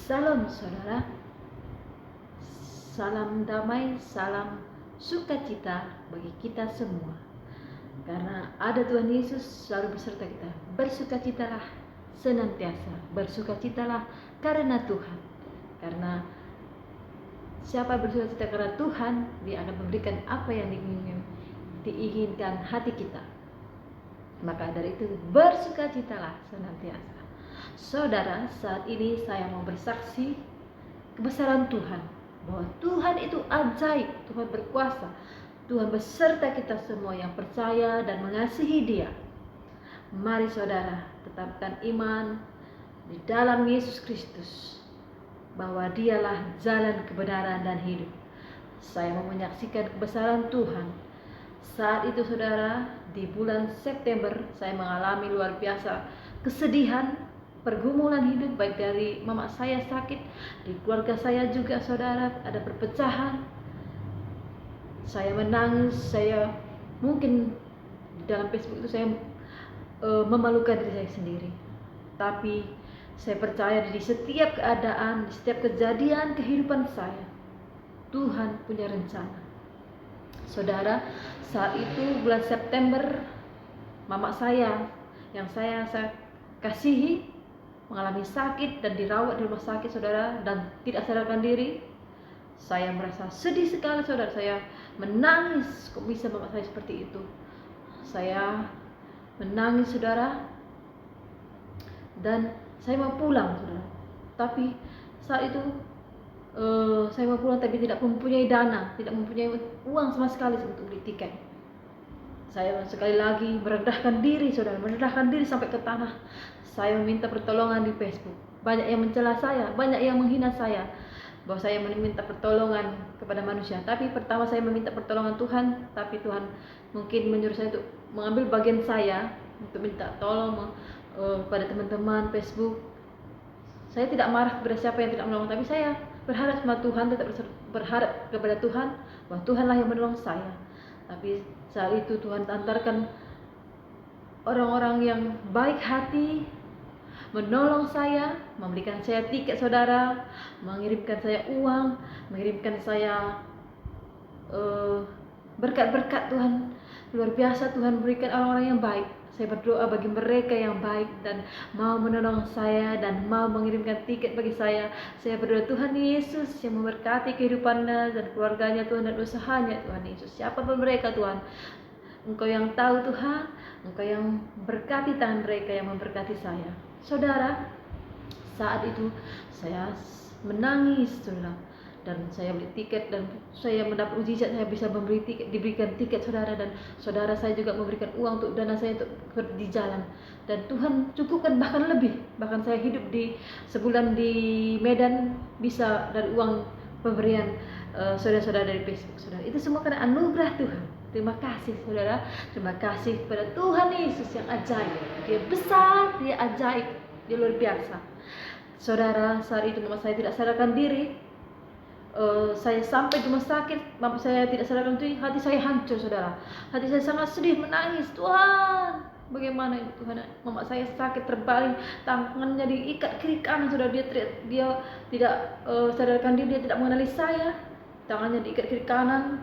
Salam saudara, salam damai, salam sukacita bagi kita semua. Karena ada Tuhan Yesus selalu beserta kita. Bersukacitalah senantiasa, bersukacitalah karena Tuhan. Karena siapa bersukacita karena Tuhan, Dia akan memberikan apa yang diinginkan hati kita. Maka dari itu bersukacitalah senantiasa. Saudara, saat ini saya mau bersaksi kebesaran Tuhan, bahwa Tuhan itu ajaib, Tuhan berkuasa, Tuhan beserta kita semua yang percaya dan mengasihi Dia. Mari saudara, tetapkan iman di dalam Yesus Kristus, bahwa Dialah jalan kebenaran dan hidup. Saya mau menyaksikan kebesaran Tuhan. Saat itu saudara, di bulan September saya mengalami luar biasa kesedihan, pergumulan hidup, baik dari mama saya sakit, di keluarga saya juga saudara ada perpecahan. Saya menangis, saya mungkin di dalam Facebook itu saya memalukan diri saya sendiri. Tapi saya percaya di setiap keadaan, di setiap kejadian kehidupan saya, Tuhan punya rencana. Saudara, saat itu bulan September, mama saya yang saya kasihi mengalami sakit dan dirawat di rumah sakit saudara, dan tidak sadarkan diri. Saya merasa sedih sekali saudara, saya menangis, kok bisa mama saya seperti itu. Saya menangis saudara, dan saya mau pulang saudara. Tapi saat itu saya mau pulang tapi tidak mempunyai dana, tidak mempunyai uang sama sekali untuk beli tiket. Saya sekali lagi merendahkan diri saudara, merendahkan diri sampai ke tanah. Saya meminta pertolongan di Facebook. Banyak yang mencela saya, banyak yang menghina saya, bahwa saya meminta pertolongan kepada manusia. Tapi pertama saya meminta pertolongan Tuhan, tapi Tuhan mungkin menyuruh saya untuk mengambil bagian saya, untuk minta tolong pada teman-teman Facebook. Saya tidak marah kepada siapa yang tidak menolong, tapi saya berharap sama Tuhan, tetap berharap kepada Tuhan bahwa Tuhanlah yang menolong saya. Tapi saat itu Tuhan antarkan orang-orang yang baik hati menolong saya, memberikan saya tiket saudara, mengirimkan saya uang, mengirimkan saya berkat-berkat Tuhan. Luar biasa Tuhan berikan orang-orang yang baik. Saya berdoa bagi mereka yang baik dan mau menolong saya dan mau mengirimkan tiket bagi saya. Saya berdoa Tuhan Yesus yang memberkati kehidupannya dan keluarganya Tuhan, dan usahanya Tuhan Yesus. Siapapun mereka Tuhan, Engkau yang tahu Tuhan, Engkau yang berkati tangan mereka yang memberkati saya. Saudara, saat itu saya menangis saudara, dan saya beli tiket dan saya mendapat mukjizat, saya bisa membeli tiket, diberikan tiket saudara, dan saudara saya juga memberikan uang untuk dana saya untuk di jalan, dan Tuhan cukupkan bahkan lebih. Bahkan saya hidup di sebulan di Medan bisa dari uang pemberian saudara-saudara dari Facebook saudara. Itu semua karena anugerah Tuhan. Terima kasih saudara, terima kasih kepada Tuhan Yesus yang ajaib. Dia besar, Dia ajaib, Dia luar biasa. Saudara, saat itu mama saya tidak sadarkan diri. Saya sampai di rumah sakit, mama saya tidak sadarkan diri, hati saya hancur saudara. Hati saya sangat sedih, menangis. Tuhan, bagaimana ini Tuhan? Mama saya sakit, terbaring, tangannya diikat kiri kanan saudara. Dia tidak sadarkan diri, dia tidak mengenali saya. Tangannya diikat kiri kanan,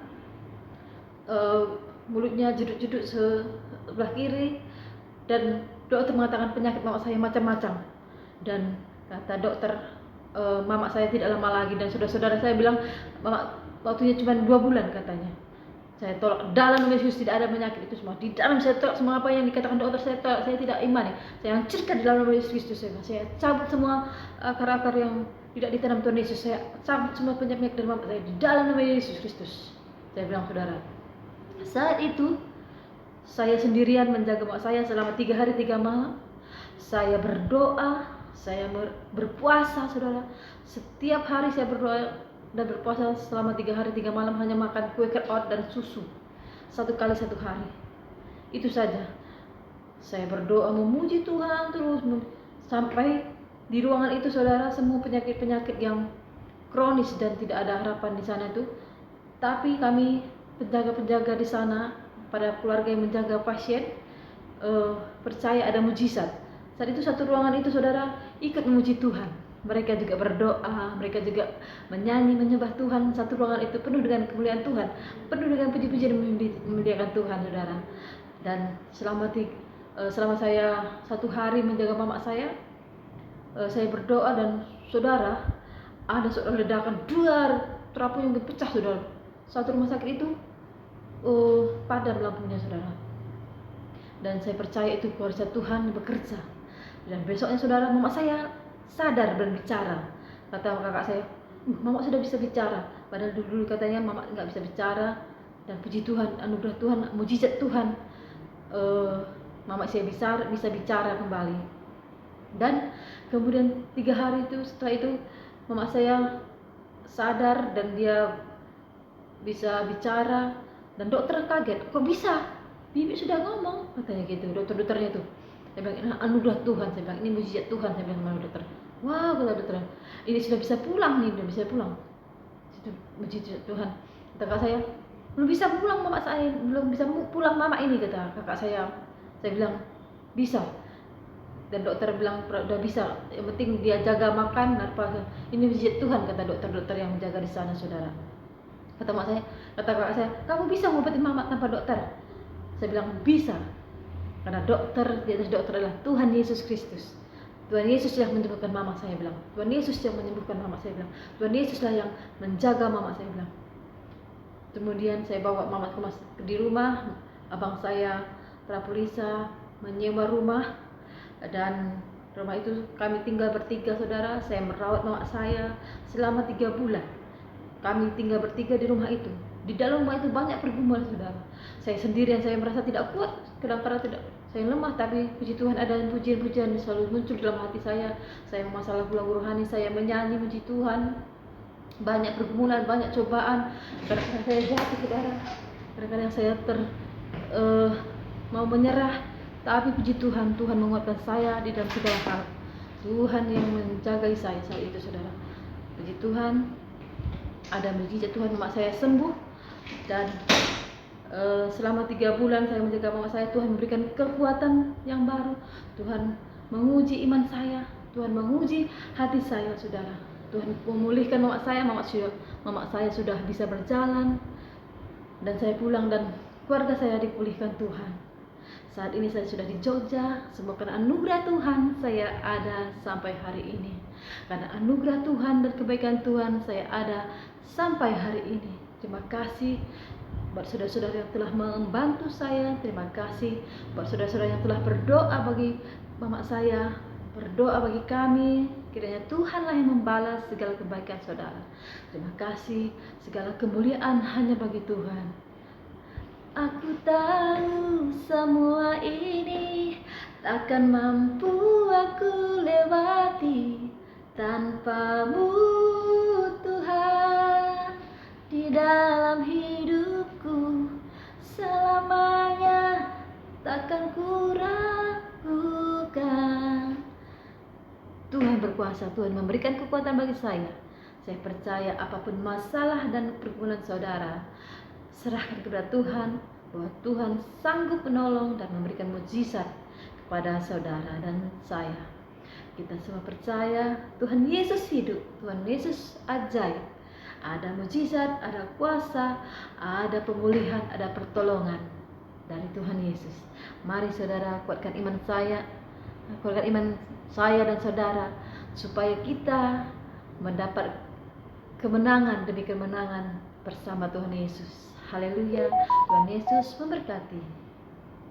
mulutnya jeduk-jeduk sebelah kiri, dan dokter mengatakan penyakit mama saya macam-macam. Dan kata dokter, mama saya tidak lama lagi, dan saudara-saudara saya bilang mama waktunya cuma 2 bulan katanya. Saya tolak dalam nama Yesus, tidak ada penyakit itu semua. Di dalam saya tolak semua apa yang dikatakan dokter, saya tolak, saya tidak imani. Saya hancurkan di dalam nama Yesus Kristus. Saya cabut semua akar-akar yang tidak ditanam Tuhan Yesus. Saya cabut semua penyakit dari mama saya di dalam nama Yesus Kristus. Saya bilang saudara, saat itu saya sendirian menjaga mama saya selama 3 hari 3 malam. Saya berdoa, saya berpuasa saudara. Setiap hari saya berdoa dan berpuasa selama 3 hari 3 malam, hanya makan kue kerat dan susu 1 kali 1 hari. Itu saja. Saya berdoa memuji Tuhan terus sampai di ruangan itu saudara, semua penyakit-penyakit yang kronis dan tidak ada harapan di sana itu. Tapi kami penjaga-penjaga di sana, pada keluarga yang menjaga pasien, percaya ada mujizat. Saat itu satu ruangan itu saudara ikut memuji Tuhan, mereka juga berdoa, mereka juga menyanyi, menyembah Tuhan. Satu ruangan itu penuh dengan kemuliaan Tuhan, penuh dengan puji-pujian memuliakan Tuhan, saudara. Dan selama saya 1 hari menjaga mama saya berdoa, dan saudara, ada seorang ledakan, duar, terapung yang pecah, saudara. Satu rumah sakit itu padam lampunya, saudara. Dan saya percaya itu kuasa Tuhan bekerja. Dan besoknya, saudara, mama saya sadar dan bicara. Kata kakak saya, mama sudah bisa bicara. Padahal dulu katanya mama nggak bisa bicara. Dan puji Tuhan, anugerah Tuhan, mujizat Tuhan, mama saya bisa bicara kembali. Dan kemudian 3 hari itu, setelah itu mama saya sadar dan dia bisa bicara. Dan dokter kaget, kok bisa? Bibi sudah ngomong, katanya gitu. Dokternya tuh, saya bilang, ini anugerah Tuhan, saya bilang, ini mujizat Tuhan, saya bilang sama dokter. Wah, kata dokter, ini sudah bisa pulang nih, sudah bisa pulang. Itu mujizat Tuhan. Kata kakak saya, belum bisa pulang mama saya, belum bisa pulang mama ini, kata kakak saya. Saya bilang, bisa. Dan dokter bilang, udah bisa, yang penting dia jaga makan, ini mujizat Tuhan, kata dokter yang menjaga di sana, saudara. Kata kakak saya, kamu bisa ngobatin mama tanpa dokter? Saya bilang bisa, karena dokter di atas dokter adalah Tuhan Yesus Kristus. Tuhan Yesus yang menyembuhkan mama, saya bilang. Tuhan Yesus yang menyembuhkan mama, saya bilang. Tuhan Yesuslah yang menjaga mama, saya bilang. Kemudian saya bawa mama di rumah. Abang saya, Prapulisa, menyewa rumah, dan rumah itu kami tinggal bertiga, saudara. Saya merawat mama saya selama 3 bulan. Kami tinggal bertiga di rumah itu. Di dalam rumah itu banyak pergumulan, saudara. Saya sendirian, saya merasa tidak kuat, kadang-kadang saya lemah, tapi puji Tuhan ada pujian-pujian selalu muncul dalam hati saya. Saya masalah lagu rohani, saya menyanyi puji Tuhan. Banyak pergumulan, banyak cobaan. Kadang-kadang saya jatuh, saudara. Kadang-kadang saya mau menyerah, tapi puji Tuhan, Tuhan menguatkan saya di dalam segala hal. Tuhan yang menjaga saya saat itu, saudara. Puji Tuhan, ada mujizat Tuhan, mama saya sembuh. Dan selama 3 bulan saya menjaga mama saya, Tuhan memberikan kekuatan yang baru. Tuhan menguji iman saya, Tuhan menguji hati saya, saudara. Tuhan memulihkan mama saya sudah bisa berjalan. Dan saya pulang dan keluarga saya dipulihkan Tuhan. Saat ini saya sudah di Jogja. Semoga anugerah Tuhan saya ada sampai hari ini. Karena anugerah Tuhan dan kebaikan Tuhan saya ada sampai hari ini. Terima kasih buat saudara-saudara yang telah membantu saya. Terima kasih buat saudara-saudara yang telah berdoa bagi mama saya, berdoa bagi kami. Kiranya Tuhanlah yang membalas segala kebaikan saudara. Terima kasih, segala kemuliaan hanya bagi Tuhan. Aku tahu semua ini takkan mampu aku lewati tanpamu, Tuhan. Di dalam hidupku selamanya takkan ku ragukan. Tuhan berkuasa, Tuhan memberikan kekuatan bagi saya. Saya percaya apapun masalah dan pergumulan saudara, serahkan kepada Tuhan, bahwa Tuhan sanggup menolong dan memberikan mujizat kepada saudara dan saya. Kita semua percaya Tuhan Yesus hidup, Tuhan Yesus ajaib. Ada mujizat, ada kuasa, ada pemulihan, ada pertolongan dari Tuhan Yesus. Mari saudara, kuatkan iman saya dan saudara, supaya kita mendapat kemenangan demi kemenangan bersama Tuhan Yesus. Haleluya, Tuhan Yesus memberkati.